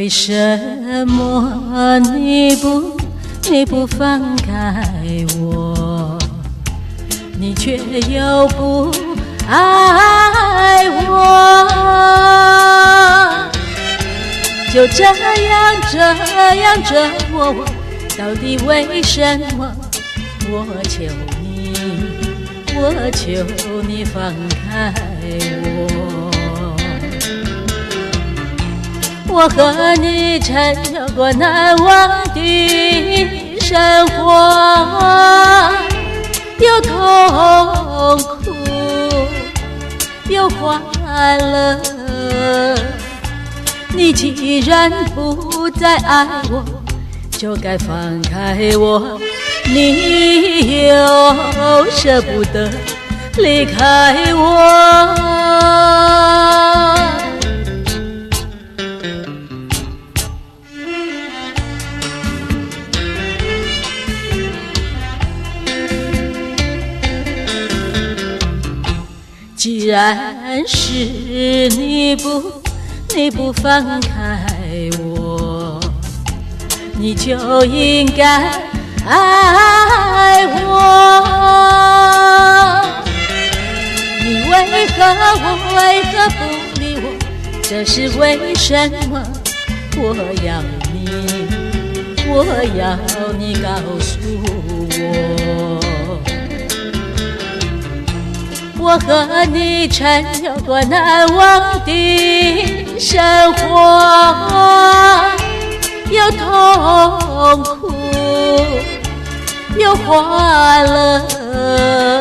为什么你不放开我，你却又不爱我？就这样折磨我，到底为什么？我求你放开我。我和你曾有过难忘的生活，有痛苦，有欢乐。你既然不再爱我，就该放开我。你又舍不得离开我。既然是你不放开我，你就应该爱我。你为何不理我？这是为什么？我要你告诉我。我和你曾有过难忘的生活，有痛苦，有欢乐。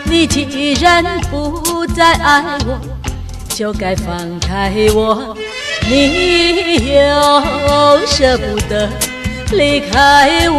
你既然不再爱我，就该放开我。你又舍不得离开我。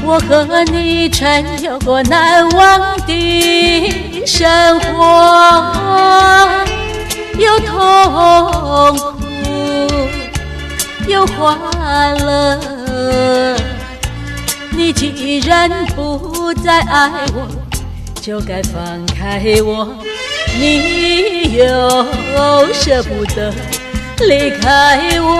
我和你曾有过难忘的生活，有痛苦，有欢乐。你既然不再爱我，就该放开我。你又舍不得离开我。